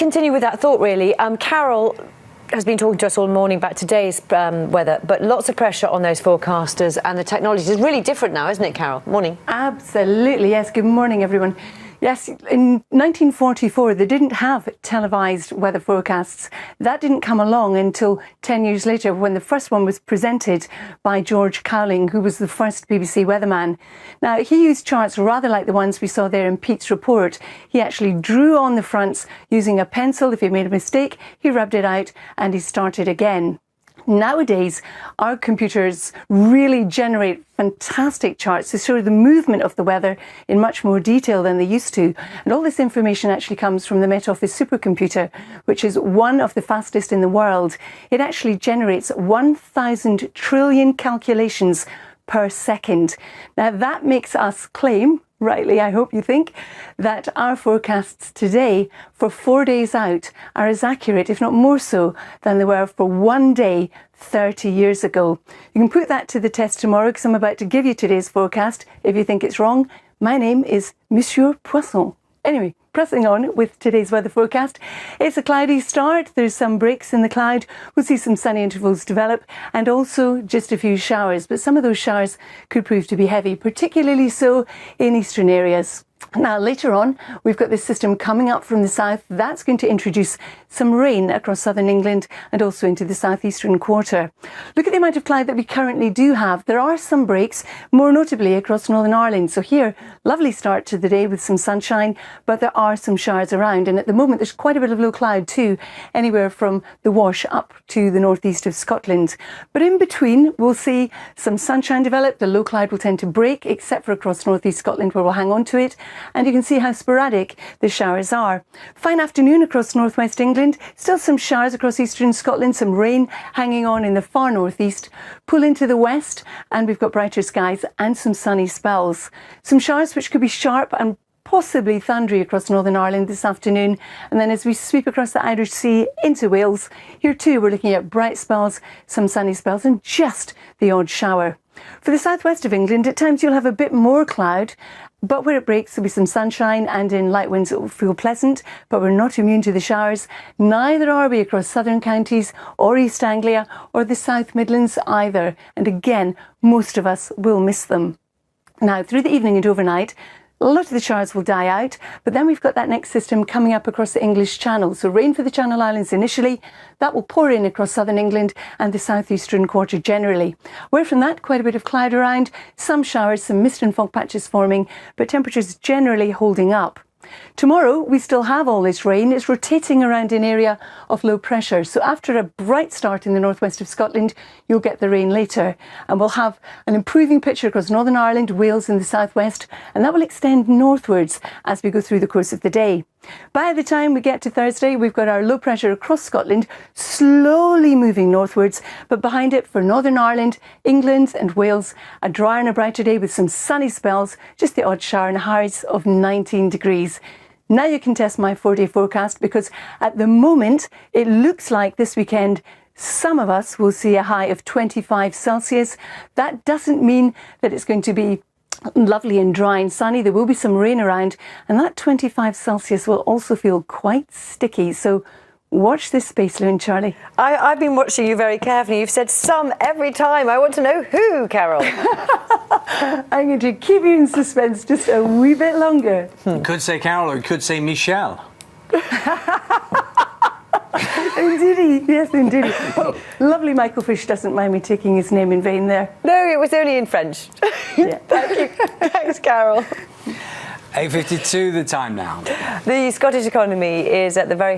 continue with that thought, really. Carol has been talking to us all morning about today's weather, but lots of pressure on those forecasters, and the technology is really different now, isn't it, Carol? Morning. Absolutely, yes. Good morning, everyone. Yes, in 1944, they didn't have televised weather forecasts. That didn't come along until 10 years later, when the first one was presented by George Cowling, who was the first BBC weatherman. Now, he used charts rather like the ones we saw there in Pete's report. He actually drew on the fronts using a pencil. If he made a mistake, he rubbed it out and he started again. Nowadays, our computers really generate fantastic charts to show the movement of the weather in much more detail than they used to. And all this information actually comes from the Met Office supercomputer, which is one of the fastest in the world. It actually generates 1,000 trillion calculations per second. Now, that makes us claim, rightly, I hope you think, that our forecasts today for 4 days out are as accurate, if not more so, than they were for 1 day 30 years ago. You can put that to the test tomorrow, because I'm about to give you today's forecast. If you think it's wrong, my name is Monsieur Poisson. Anyway, pressing on with today's weather forecast. It's a cloudy start. There's some breaks in the cloud. We'll see some sunny intervals develop, and also just a few showers. But some of those showers could prove to be heavy, particularly so in eastern areas. Now, later on, we've got this system coming up from the south. That's going to introduce some rain across southern England and also into the southeastern quarter. Look at the amount of cloud that we currently do have. There are some breaks, more notably across Northern Ireland. So here, lovely start to the day with some sunshine, but there are some showers around. And at the moment, there's quite a bit of low cloud too, anywhere from the Wash up to the northeast of Scotland. But in between, we'll see some sunshine develop. The low cloud will tend to break, except for across northeast Scotland, where we'll hang on to it. And you can see how sporadic the showers are. Fine afternoon across northwest England. Still some showers across eastern Scotland. Some rain hanging on in the far northeast. Pull into the west and we've got brighter skies and some sunny spells. Some showers which could be sharp and possibly thundery across Northern Ireland this afternoon. And then as we sweep across the Irish Sea into Wales, here too we're looking at bright spells, some sunny spells and just the odd shower. For the southwest of England, at times you'll have a bit more cloud, but where it breaks there'll be some sunshine, and in light winds it will feel pleasant, but we're not immune to the showers. Neither are we across southern counties or East Anglia or the South Midlands either. And again, most of us will miss them. Now, through the evening and overnight, a lot of the showers will die out, but then we've got that next system coming up across the English Channel. So rain for the Channel Islands initially, that will pour in across southern England and the southeastern quarter generally. Away from that, quite a bit of cloud around, some showers, some mist and fog patches forming, but temperatures generally holding up. Tomorrow, we still have all this rain. It's rotating around an area of low pressure. So after a bright start in the northwest of Scotland, you'll get the rain later. And we'll have an improving picture across Northern Ireland, Wales and the southwest. And that will extend northwards as we go through the course of the day. By the time we get to Thursday, we've got our low pressure across Scotland slowly moving northwards, but behind it for Northern Ireland, England and Wales, a drier and a brighter day with some sunny spells, just the odd shower and highs of 19 degrees. Now you can test my 4-day forecast, because at the moment it looks like this weekend some of us will see a high of 25 Celsius. That doesn't mean that it's going to be lovely and dry and sunny. There will be some rain around, and that 25 Celsius will also feel quite sticky. So watch this space, Lou and Charlie. I've been watching you very carefully. You've said some every time. I want to know who, Carol. I'm going to keep you in suspense just a wee bit longer. You could say Carol, or you could say Michelle. Indeed, yes, indeed. Oh, lovely Michael Fish doesn't mind me taking his name in vain there. No, it was only in French. Yeah. Thank you. Thanks, Carol. 8:52 the time now. The Scottish economy is at the very